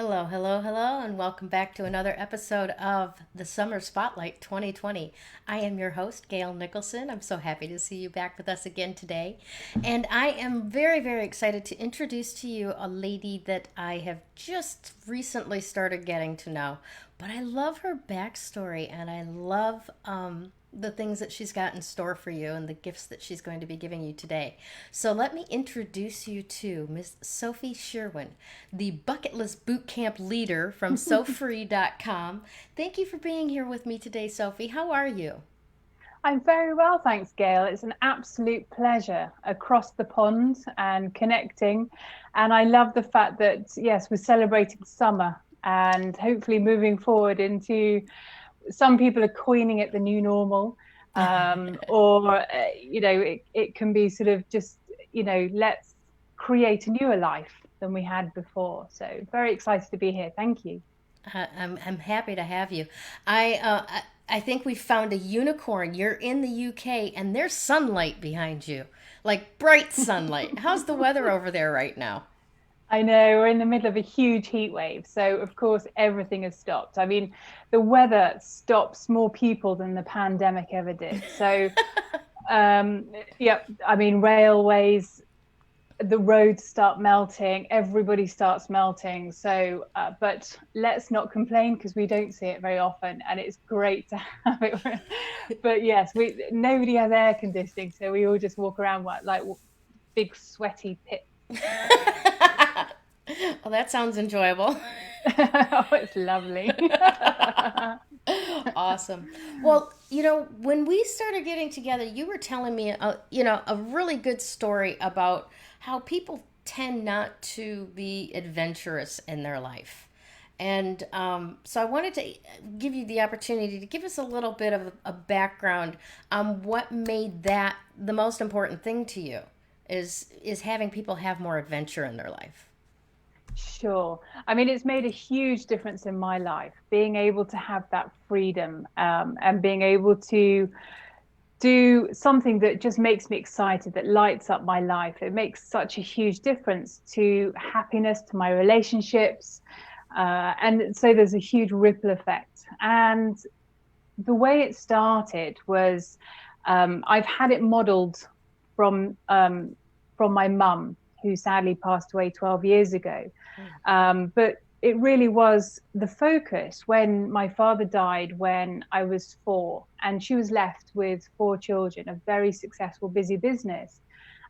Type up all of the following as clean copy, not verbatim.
Hello, hello, hello, and welcome back to another episode of the Summer Spotlight 2020. I am your host, Gayle Nicholson. I'm so happy to see you back with us again today. And I am very, very excited to introduce to you a lady that I have just recently started getting to know. But I love her backstory and I love the things that she's got in store for you and the gifts that she's going to be giving you today. So let me introduce you to Miss Sophie Sherwin, the Bucketlist Bootcamp Leader from SoFree.com. Thank you for being here with me today, Sophie. How are you? I'm very well, thanks, Gail. It's an absolute pleasure across the pond and connecting. And I love the fact that, yes, we're celebrating summer and hopefully moving forward into some people are coining it the new normal. It can be sort of just, let's create a newer life than we had before. So very excited to be here. Thank you. I'm happy to have you. I think we found a unicorn. You're in the UK and there's sunlight behind you, like bright sunlight. How's the weather over there right now? I know we're in the middle of a huge heat wave, so of course everything has stopped. I mean, the weather stops more people than the pandemic ever did. So, um, yeah, I mean, railways, the roads start melting, everybody starts melting. So, but let's not complain because we don't see it very often, and it's great to have it. But yes, we nobody has air conditioning, so we all just walk around like big sweaty pits. Well, that sounds enjoyable. Oh, it's lovely. Awesome. Well, when we started getting together, you were telling me, a really good story about how people tend not to be adventurous in their life. And so I wanted to give you the opportunity to give us a little bit of a background on what made that the most important thing to you is having people have more adventure in their life. Sure. I mean, it's made a huge difference in my life, being able to have that freedom, and being able to do something that just makes me excited, that lights up my life. It makes such a huge difference to happiness, to my relationships. And so there's a huge ripple effect. And the way it started was I've had it modeled from from my mum, who sadly passed away 12 years ago. But it really was the focus when my father died when I was 4, and she was left with 4 children, a very successful, busy business.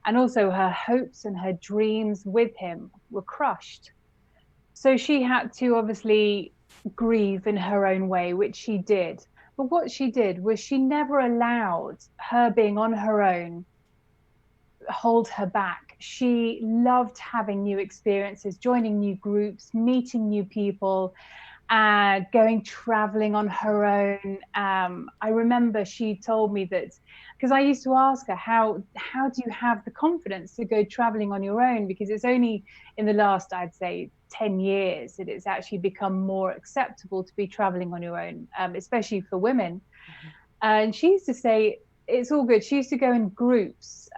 And also her hopes and her dreams with him were crushed. So she had to obviously grieve in her own way, which she did. But what she did was she never allowed her being on her own hold her back. She loved having new experiences, joining new groups, meeting new people, going traveling on her own. I remember she told me that because I used to ask her, how do you have the confidence to go traveling on your own? Because it's only in the last, I'd say, 10 years that it's actually become more acceptable to be traveling on your own, especially for women. And she used to say, it's all good. She used to go in groups,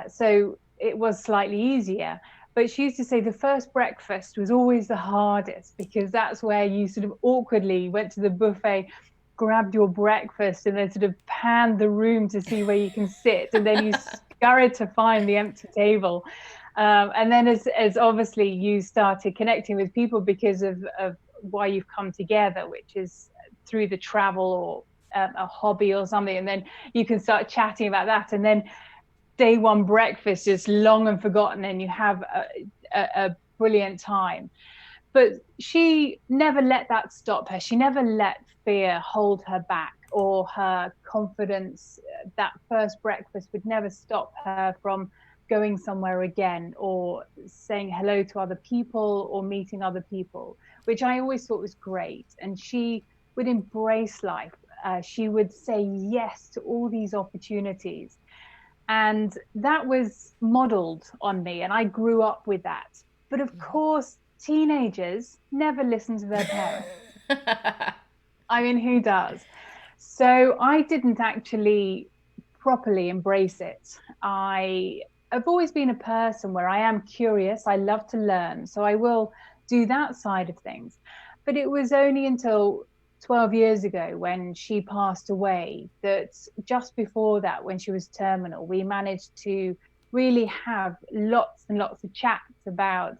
so it was slightly easier. But she used to say the first breakfast was always the hardest because that's where you sort of awkwardly went to the buffet, grabbed your breakfast, and then sort of panned the room to see where you can sit. And then you scurried to find the empty table. And then as obviously you started connecting with people because of why you've come together, which is through the travel or a hobby or something, and then you can start chatting about that, and then day one breakfast is long and forgotten and you have a brilliant time. But she never let that stop her. She never let fear hold her back, or her confidence. That first breakfast would never stop her from going somewhere again, or saying hello to other people, or meeting other people, which I always thought was great. And she would embrace life. She would say yes to all these opportunities. And that was modeled on me, and I grew up with that. But of course, teenagers never listen to their parents. I mean, who does? So I didn't actually properly embrace it. I've always been a person where I am curious. I love to learn. So I will do that side of things. But it was only until 12 years ago when she passed away that just before that, when she was terminal, we managed to really have lots and lots of chats about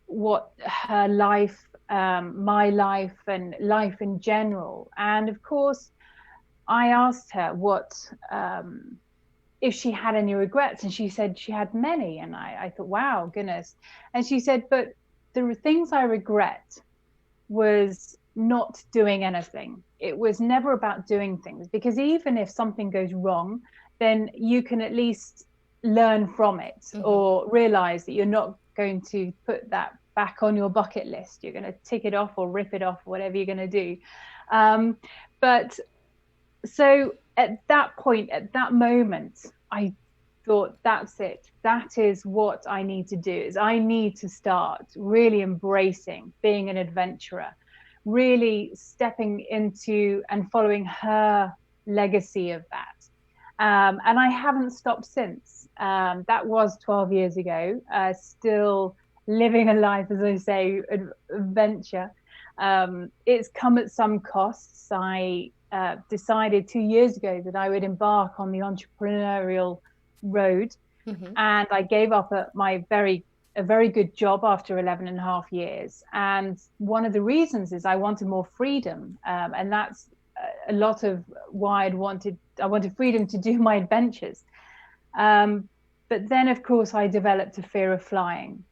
what her life, my life, and life in general. And of course, I asked her what if she had any regrets, and she said she had many. And I thought, wow, goodness. And she said, but the things I regret was not doing anything. It was never about doing things, because even if something goes wrong, then you can at least learn from it, or realize that you're not going to put that back on your bucket list. You're going to tick it off or rip it off, whatever you're going to do. But so at that point, at that moment, I thought, that's it. That is what I need to do. Is I need to start really embracing being an adventurer, really stepping into and following her legacy of that. And I haven't stopped since. That was 12 years ago, still living a life, as I say, adventure. It's come at some costs. I decided 2 years ago that I would embark on the entrepreneurial road, and I gave up a very good job after 11 and a half years. And one of the reasons is I wanted more freedom, and that's a lot of why I wanted freedom to do my adventures. But then, of course, I developed a fear of flying.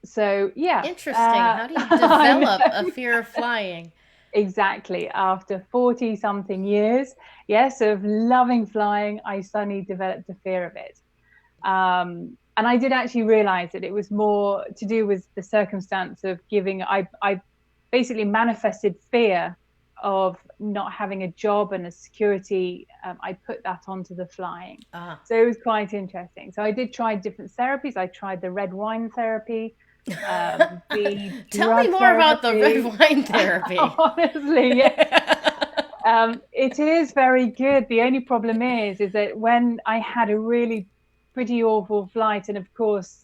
So yeah. Interesting. How do you develop a fear of flying? Exactly. After 40 something years, yes, of loving flying, I suddenly developed a fear of it. And I did actually realize that it was more to do with the circumstance of I basically manifested fear of not having a job and a security. I put that onto the flying. So it was quite interesting. So I did try different therapies. I tried the red wine therapy. Tell me more about the red wine therapy. Honestly, yes. It is very good. The only problem is that when I had a really pretty awful flight, and of course,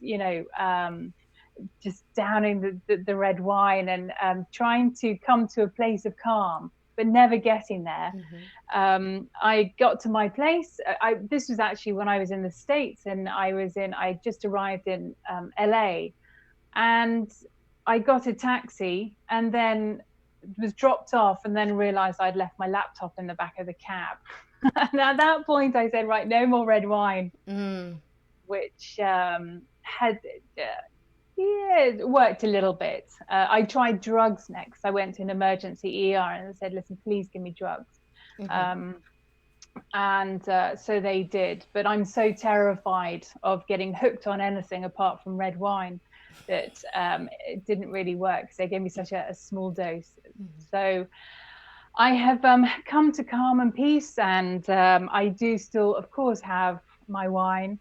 just downing the red wine and trying to come to a place of calm, but never getting there. I got to my place. This was actually when I was in the States, and I just arrived in LA. And I got a taxi and then was dropped off, and then realized I'd left my laptop in the back of the cab. And at that point I said, right, no more red wine, which had worked a little bit. I tried drugs next. I went to an emergency ER and I said, listen, please give me drugs. And so they did. But I'm so terrified of getting hooked on anything apart from red wine that it didn't really work, because they gave me such a small dose. So I have come to calm and peace, and I do still, of course, have my wine,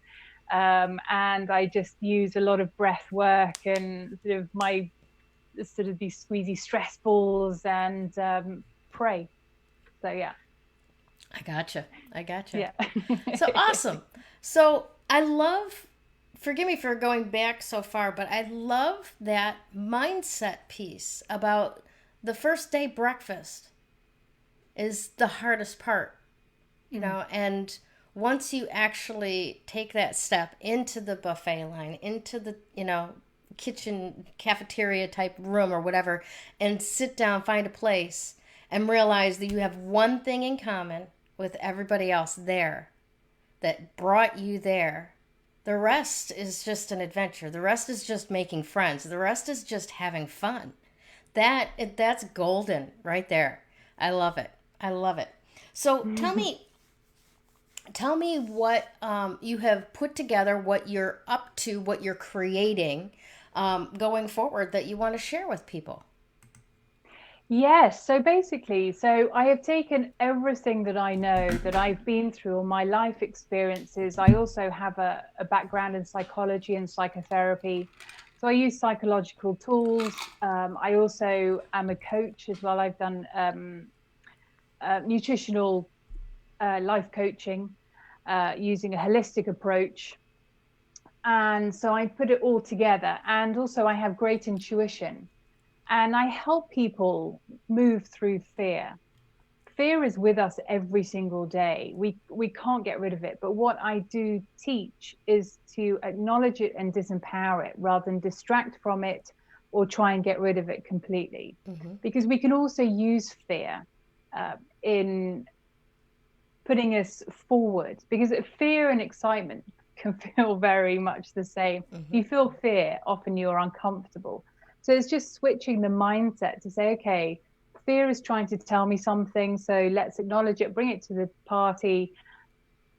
and I just use a lot of breath work and sort of these squeezy stress balls, and pray. So yeah. I gotcha. Yeah. So awesome. So I love, forgive me for going back so far, but I love that mindset piece about the first day breakfast is the hardest part, and once you actually take that step into the buffet line, into the, kitchen, cafeteria type room or whatever, and sit down, find a place, and realize that you have one thing in common with everybody else there that brought you there. The rest is just an adventure. The rest is just making friends. The rest is just having fun. That's golden right there. I love it. So tell me what you have put together, what you're up to, what you're creating going forward that you want to share with people. Yes. So basically, I have taken everything that I know, that I've been through, all my life experiences. I also have a background in psychology and psychotherapy. So I use psychological tools. I also am a coach as well. I've done nutritional life coaching using a holistic approach. And so I put it all together. And also I have great intuition, and I help people move through fear. Fear is with us every single day. We can't get rid of it. But what I do teach is to acknowledge it and disempower it rather than distract from it or try and get rid of it completely. Mm-hmm. Because we can also use fear in putting us forward, because fear and excitement can feel very much the same. Mm-hmm. You feel fear, often you're uncomfortable. So it's just switching the mindset to say, okay, fear is trying to tell me something, so let's acknowledge it, bring it to the party,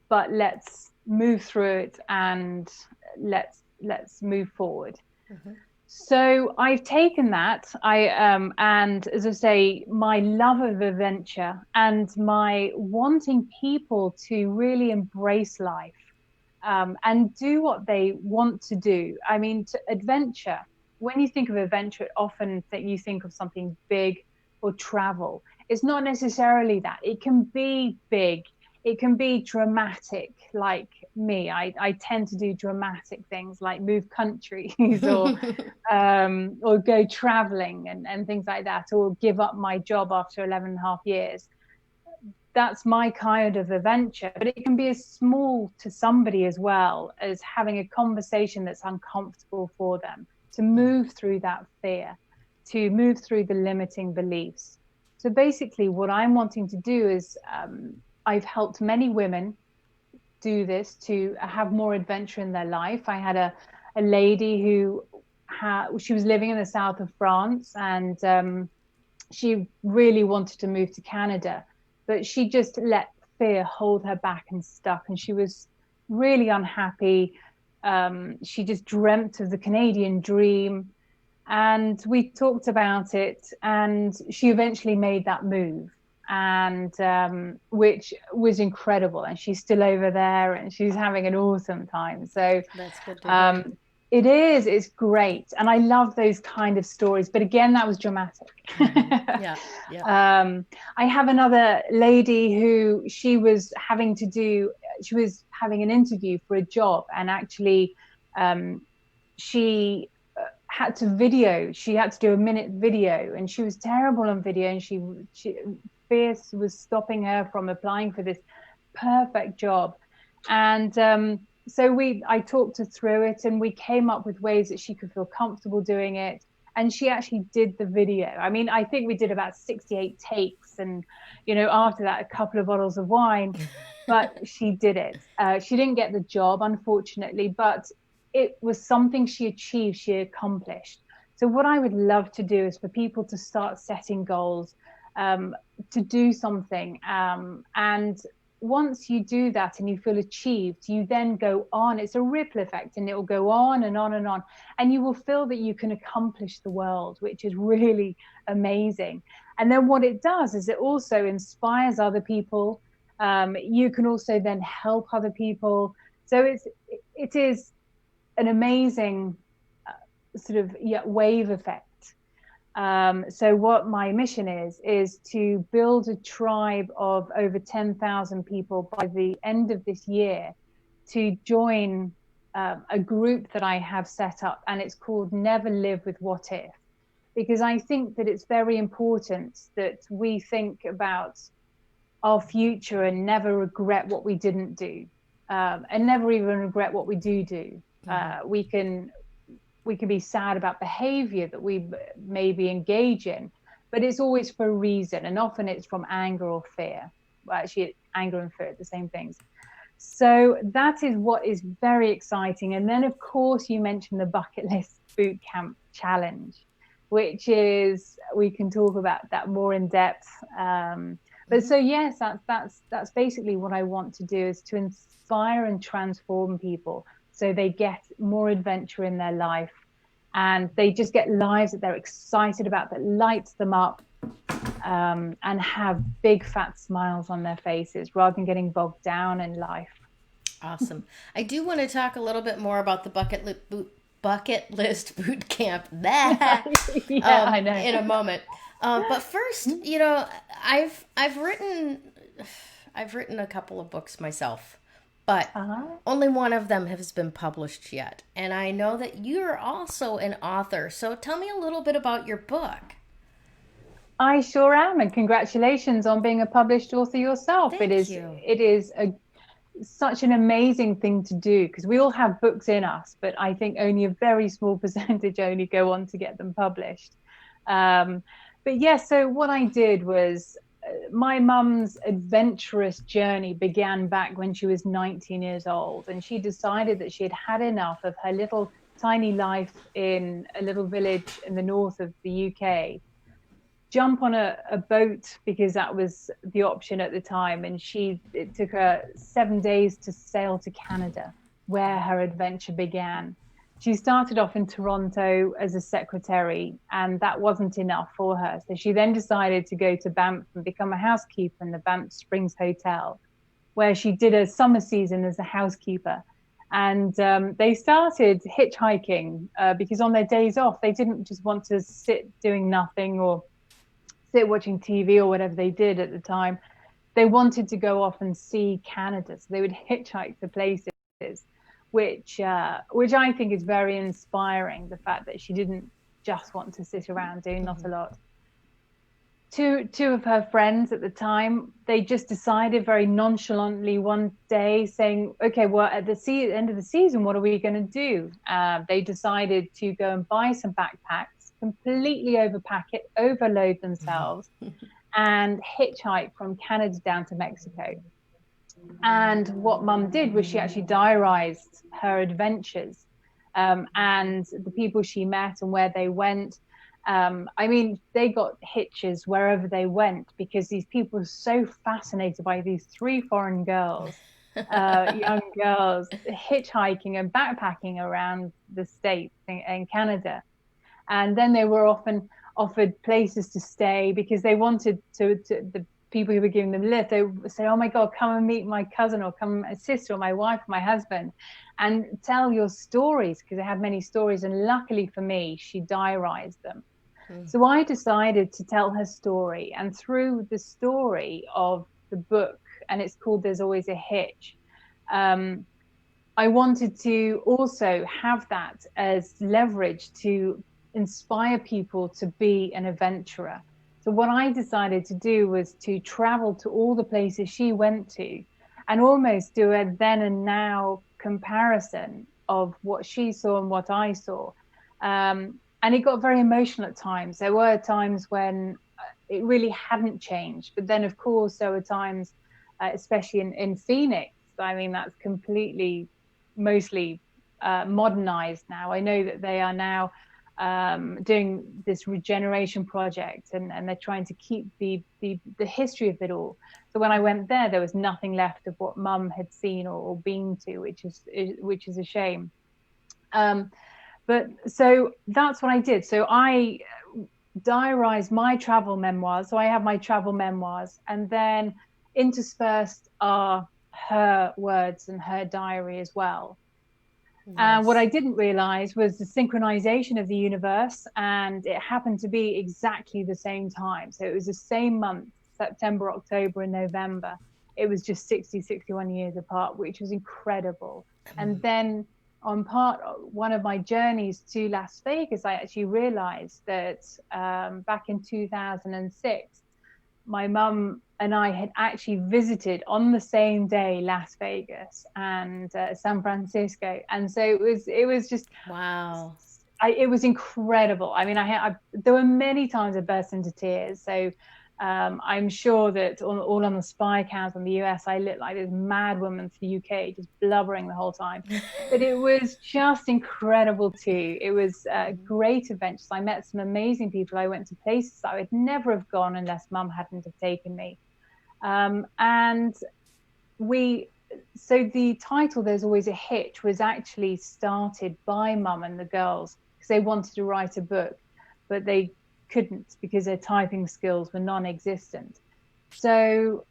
but let's move through it and let's move forward. Mm-hmm. So I've taken that, and as I say, my love of adventure and my wanting people to really embrace life, and do what they want to do. I mean, adventure. When you think of adventure, often that you think of something big or travel. It's not necessarily that. It can be big. It can be dramatic, like me. I tend to do dramatic things like move countries or go traveling and things like that, or give up my job after 11 and a half years. That's my kind of adventure. But it can be as small to somebody as well as having a conversation that's uncomfortable for them, to move through that fear, to move through the limiting beliefs. So basically what I'm wanting to do is, I've helped many women do this to have more adventure in their life. I had a lady who she was living in the south of France, and she really wanted to move to Canada, but she just let fear hold her back and stuck, and she was really unhappy. She just dreamt of the Canadian dream, and we talked about it, and she eventually made that move, and which was incredible, and she's still over there and she's having an awesome time. So that's good to hear. It's great, and I love those kind of stories, but again, that was dramatic. Mm-hmm. Yeah. I have another lady who she was having an interview for a job, and actually she had to do a minute video, and she was terrible on video, and she fierce was stopping her from applying for this perfect job. And so I talked her through it, and we came up with ways that she could feel comfortable doing it. And she actually did the video. I mean, I think we did about 68 takes, and after that, a couple of bottles of wine, but she did it. She didn't get the job, unfortunately, but it was something she achieved, she accomplished. So what I would love to do is for people to start setting goals, to do something, and once you do that and you feel achieved, you then go on. It's a ripple effect, and it will go on and on and on, and you will feel that you can accomplish the world, which is really amazing. And then what it does is it also inspires other people. You can also then help other people. So it is an amazing wave effect. So what my mission is to build a tribe of over 10,000 people by the end of this year to join a group that I have set up, and it's called Never Live with What If, because I think that it's very important that we think about our future and never regret what we didn't do, and never even regret what we do. Mm-hmm. We can be sad about behavior that we maybe engage in, but it's always for a reason, and often it's from anger or fear. Well, actually, anger and fear are the same things. So that is what is very exciting. And then, of course, you mentioned the Bucketlist Bootcamp Challenge, which is, we can talk about that more in depth. But so yes, that's basically what I want to do, is to inspire and transform people, so they get more adventure in their life, and they just get lives that they're excited about, that lights them up, and have big fat smiles on their faces rather than getting bogged down in life. Awesome. I do want to talk a little bit more about the Bucketlist Bootcamp. I know. In a moment. But first, I've written a couple of books myself. but Uh-huh. only one of them has been published yet. And I know that you're also an author. So tell me a little bit about your book. I sure am, and congratulations on being a published author yourself. It Thank is you. it is a such an amazing thing to do, because we all have books in us, but I think only a very small percentage only go on to get them published. Um, but yes, so what I did was my mum's adventurous journey began back when she was 19 years old, and she decided that she had had enough of her little tiny life in a little village in the north of the UK, jump on a boat, because that was the option at the time. And it took her 7 days to sail to Canada, where her adventure began. She started off in Toronto as a secretary, and that wasn't enough for her. So she then decided to go to Banff and become a housekeeper in the Banff Springs Hotel, where she did a summer season as a housekeeper. And they started hitchhiking because on their days off, they didn't just want to sit doing nothing or sit watching TV or whatever they did at the time. They wanted to go off and see Canada, so they would hitchhike to places, which I think is very inspiring. The fact that she didn't just want to sit around doing not a lot. Two of her friends at the time, they just decided very nonchalantly one day, saying, "Okay, well, at the end of the season, what are we going to do?" They decided to go and buy some backpacks, completely overpack it, overload themselves, and hitchhike from Canada down to Mexico. And what Mum did was she actually diarized her adventures, and the people she met and where they went. I mean, they got hitches wherever they went, because these people were so fascinated by these three foreign girls, young girls, hitchhiking and backpacking around the States and Canada. And then they were often offered places to stay, because they wanted the people who were giving them a lift, they would say, "Oh my God, come and meet my cousin, or come my sister, or my wife, or my husband, and tell your stories," because they had many stories. And luckily for me, she diarized them. So I decided to tell her story, and through the story of the book, and it's called There's Always a Hitch, I wanted to also have that as leverage to inspire people to be an adventurer. So what I decided to do was to travel to all the places she went to, and almost do a then and now comparison of what she saw and what I saw. And it got very emotional at times. There were times when it really hadn't changed. But then, of course, there were times, especially in Phoenix, I mean, that's completely, mostly modernized now. I know that they are now doing this regeneration project, and they're trying to keep the history of it all. So when I went there, there was nothing left of what Mum had seen or been to, which is a shame. But so that's what I did. So I diarized my travel memoirs. So I have my travel memoirs, and then interspersed are her words and her diary as well. Nice. And what I didn't realize was the synchronization of the universe, and it happened to be exactly the same time. So it was the same month, September, October, and November. It was just 61 years apart, which was incredible. And then on one of my journeys to Las Vegas, I actually realized that back in 2006, my mum and I had actually visited on the same day Las Vegas and San Francisco, and so it was just wow. It was incredible. I mean, there were many times I burst into tears. So I'm sure that all on the spy cams on the US, I looked like this mad woman for the UK, just blubbering the whole time. But it was just incredible too. It was great adventures. I met some amazing people. I went to places that I would never have gone unless Mum hadn't have taken me. And so the title There's Always a Hitch was actually started by Mum and the girls, because they wanted to write a book, but they couldn't because their typing skills were non-existent. So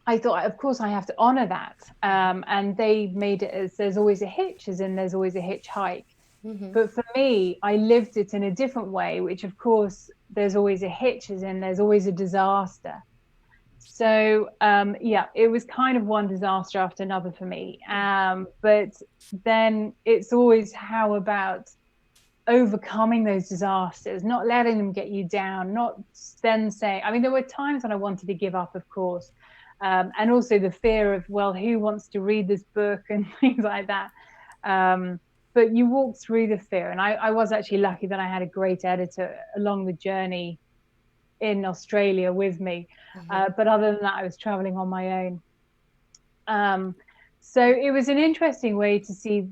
I thought, of course, I have to honor that. And they made it as There's Always a Hitch, as in There's Always a Hitchhike. Mm-hmm. But for me, I lived it in a different way, which, of course, there's always a hitch, as in there's always a disaster. So yeah, it was kind of one disaster after another for me. But then it's always how about overcoming those disasters, not letting them get you down, not then saying, I mean, there were times when I wanted to give up, of course. And also the fear of, well, who wants to read this book and things like that. But you walk through the fear. And I was actually lucky that I had a great editor along the journey in Australia with me. But other than that, I was traveling on my own. So it was an interesting way to see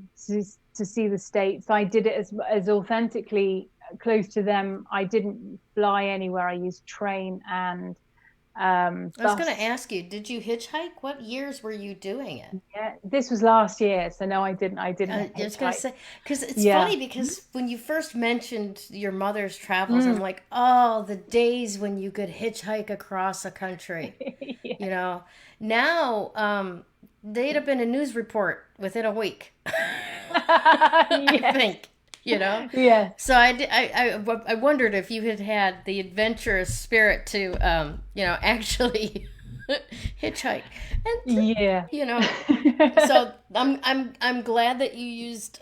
the States. I did it as authentically close to them. I didn't fly anywhere. I used train and I was going to bus. ask you, did you hitchhike? What years were you doing it? Yeah, this was last year, so no, I didn't I was going to hitchhike. say, because it's Yeah. funny because when you first mentioned your mother's travels, I'm Mm. like, oh, the days when you could hitchhike across a country. Yeah. You know, now they'd have been a news report within a week. I Yes. think, you know. Yeah. So I wondered if you had had the adventurous spirit to, actually hitchhike, and Yeah. you know. So I'm glad that you used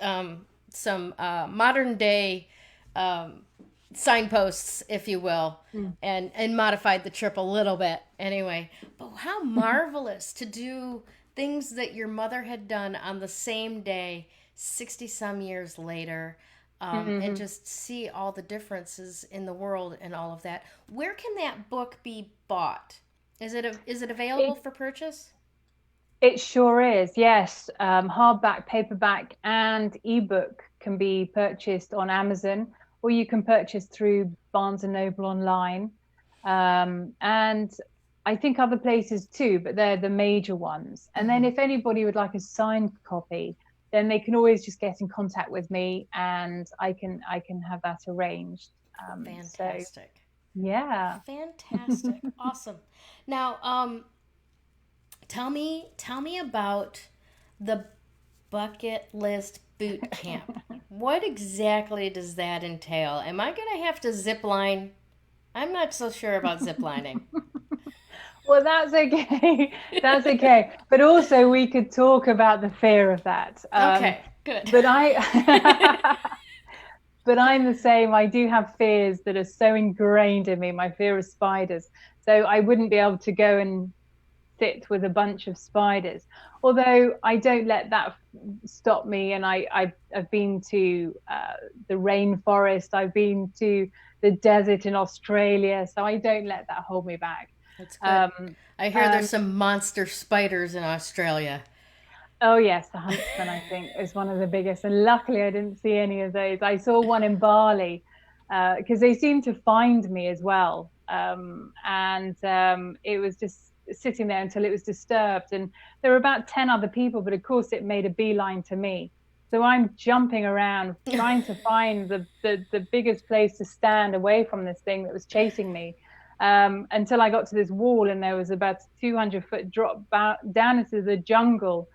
some modern day um, signposts, if you will, Mm. and modified the trip a little bit. Anyway, but how marvelous to do things that your mother had done on the same day, 60 some years later. And Hmm. just see all the differences in the world and all of that. Where can that book be bought? Is it available It for purchase? it sure is. Yes. Hardback, paperback, and ebook can be purchased on Amazon, or you can purchase through Barnes and Noble online. And I think other places too, but they're the major ones. And then Mm-hmm. if anybody would like a signed copy, then they can always just get in contact with me and I can have that arranged. So Fantastic. yeah. Fantastic. Awesome. Now, tell me about the bucket list boot camp. What exactly does that entail? Am I going to have to zip line? I'm not so sure about zip lining. Well, that's okay. That's okay. But also, we could talk about the fear of that. Okay, good. But I, but I'm the same. I do have fears that are so ingrained in me. My fear of spiders. So I wouldn't be able to go and sit with a bunch of spiders. Although I don't let that stop me. And I've been to the rainforest. I've been to the desert in Australia. So I don't let that hold me back. That's good. Um, I hear there's and some monster spiders in Australia. oh yes, the huntsman I think is one of the biggest. And luckily I didn't see any of those. I saw one in Bali because they seemed to find me as well. And it was just sitting there until it was disturbed. And there were about 10 other people, but of course it made a beeline to me. So I'm jumping around trying to find the biggest place to stand away from this thing that was chasing me. Until I got to this wall and there was about a 200-foot drop down into the jungle,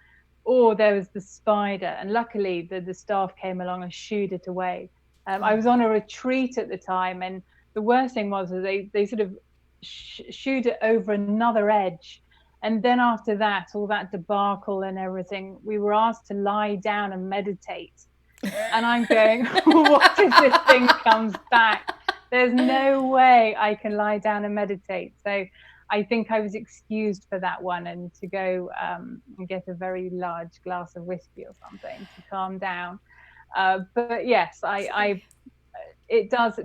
or there was the spider. And luckily the staff came along and shooed it away. I was on a retreat at the time, and the worst thing was that they sort of shoot it over another edge. And then after that, all that debacle and everything, we were asked to lie down and meditate. And I'm going, what if this thing comes back? There's no way I can lie down and meditate. So I think I was excused for that one, and to go and get a very large glass of whiskey or something to calm down. But yes, it does.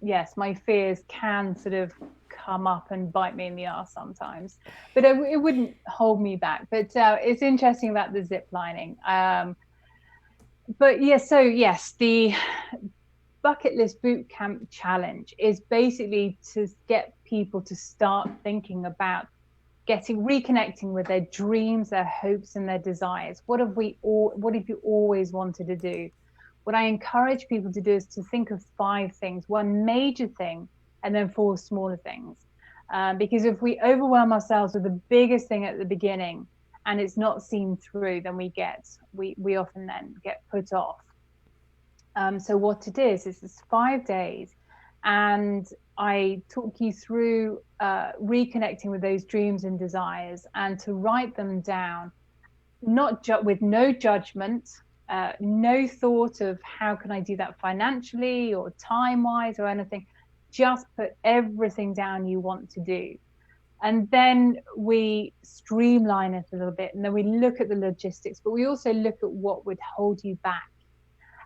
Yes, my fears can sort of come up and bite me in the ass sometimes, but it wouldn't hold me back. But it's interesting about the zip lining. But yes, so yes, the Bucketlist Bootcamp Challenge is basically to get people to start thinking about reconnecting with their dreams, their hopes, and their desires. What have you always wanted to do? What I encourage people to do is to think of 5 things, one major thing, and then 4 smaller things. Because if we overwhelm ourselves with the biggest thing at the beginning and it's not seen through, then we often then get put off. So what it is it's 5 days, and I talk you through reconnecting with those dreams and desires, and to write them down, with no judgment, no thought of how can I do that financially or time wise or anything. Just put everything down you want to do. And then we streamline it a little bit, and then we look at the logistics, but we also look at what would hold you back.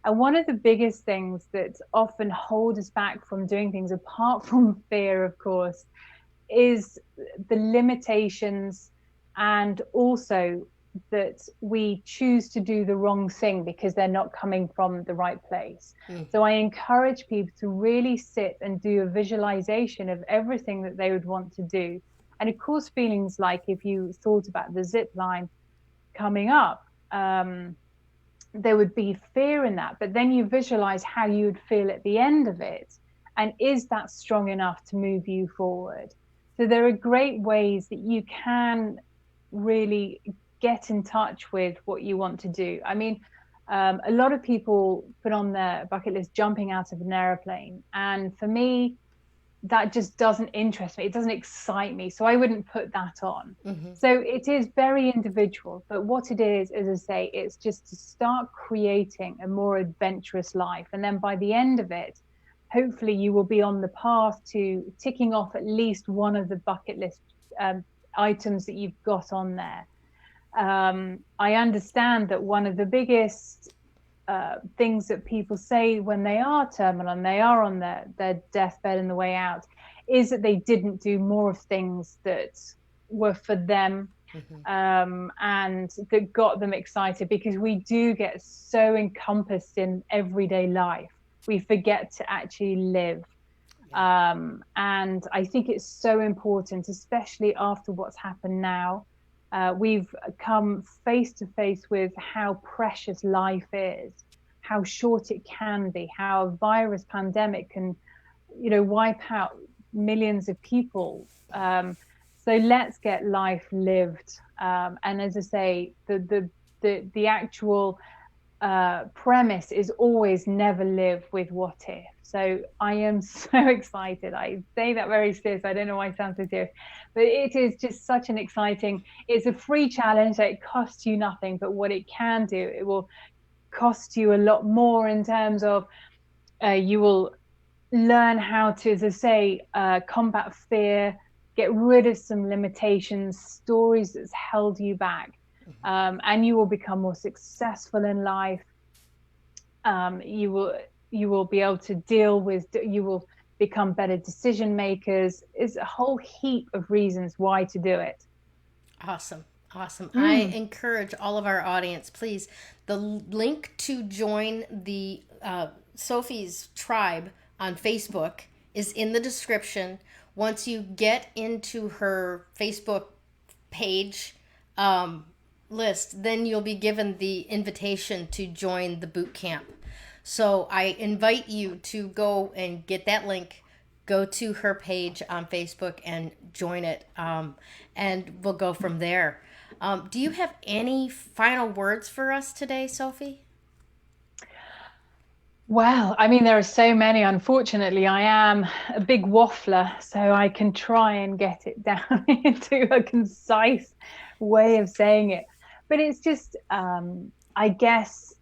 And one of the biggest things that often hold us back from doing things, apart from fear, of course, is the limitations, and also that we choose to do the wrong thing because they're not coming from the right place. So I encourage people to really sit and do a visualization of everything that they would want to do. And of course, feelings like if you thought about the zip line coming up, there would be fear in that, but then you visualize how you would feel at the end of it, and is that strong enough to move you forward? So there are great ways that you can really get in touch with what you want to do. I mean, a lot of people put on their bucket list jumping out of an airplane, and for me, that just doesn't interest me. It doesn't excite me. So I wouldn't put that on. So it is very individual. But what it is, as I say, it's just to start creating a more adventurous life. And then by the end of it, hopefully you will be on the path to ticking off at least one of the bucket list items that you've got on there. I understand that one of the biggest things that people say when they are terminal and they are on their deathbed and the way out is that they didn't do more of things that were for them, and that got them excited, because we do get so encompassed in everyday life, we forget to actually live. And I think it's so important, especially after what's happened now. We've come face to face with how precious life is, how short it can be, how a virus pandemic can, wipe out millions of people. So let's get life lived. And as I say, the actual premise is always never live with what if. So I am so excited. I say that very serious. I don't know why I sound so serious, but it is just such an exciting, it's a free challenge that it costs you nothing, but what it can do, it will cost you a lot more in terms of you will learn how to, as I say, combat fear, get rid of some limitations, stories that's held you back, and you will become more successful in life. You will be able to deal with, you will become better decision makers. It's a whole heap of reasons why to do it. Awesome. I encourage all of our audience, please, the link to join the Sophie's tribe on Facebook is in the description. Once you get into her Facebook page list, then you'll be given the invitation to join the boot camp. So I invite you to go and get that link, go to her page on Facebook and join it, and we'll go from there. Do you have any final words for us today, Sophie? Well, I mean, there are so many. Unfortunately, I am a big waffler, so I can try and get it down into a concise way of saying it. But it's just, I guess,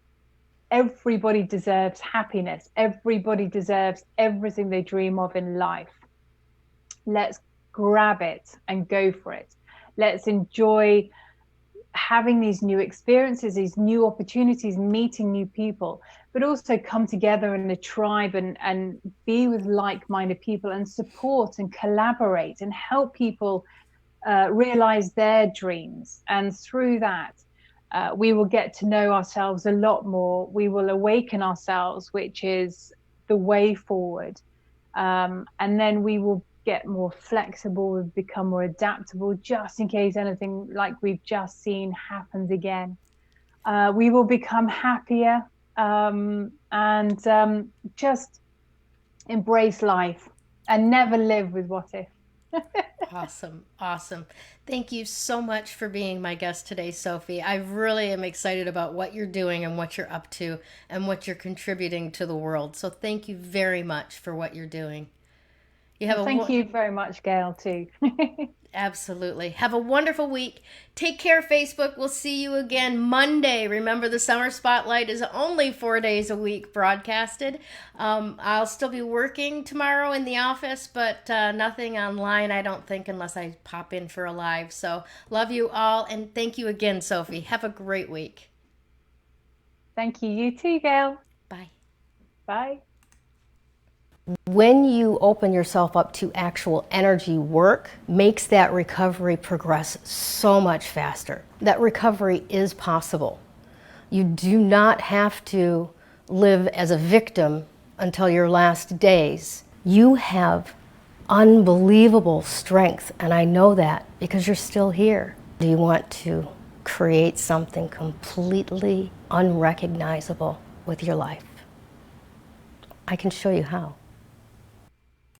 everybody deserves happiness. Everybody deserves everything they dream of in life. Let's grab it and go for it. Let's enjoy having these new experiences, these new opportunities, meeting new people, but also come together in a tribe and be with like-minded people and support and collaborate and help people realize their dreams. And through that, we will get to know ourselves a lot more. We will awaken ourselves, which is the way forward. And then we will get more flexible, we've become more adaptable, just in case anything like we've just seen happens again. We will become happier, and just embrace life and never live with what if. Awesome. Thank you so much for being my guest today, Sophie. I really am excited about what you're doing and what you're up to and what you're contributing to the world. So thank you very much for what you're doing. You have Thank you very much, Gayle, too. Absolutely. Have a wonderful week. Take care, Facebook. We'll see you again Monday. Remember, the Summer Spotlight is only 4 days a week broadcasted. I'll still be working tomorrow in the office, but nothing online, I don't think, unless I pop in for a live. So love you all, and thank you again, Sophie. Have a great week. Thank you. You too, Gayle. Bye. Bye. When you open yourself up to actual energy work, makes that recovery progress so much faster. That recovery is possible. You do not have to live as a victim until your last days. You have unbelievable strength, and I know that because you're still here. Do you want to create something completely unrecognizable with your life? I can show you how.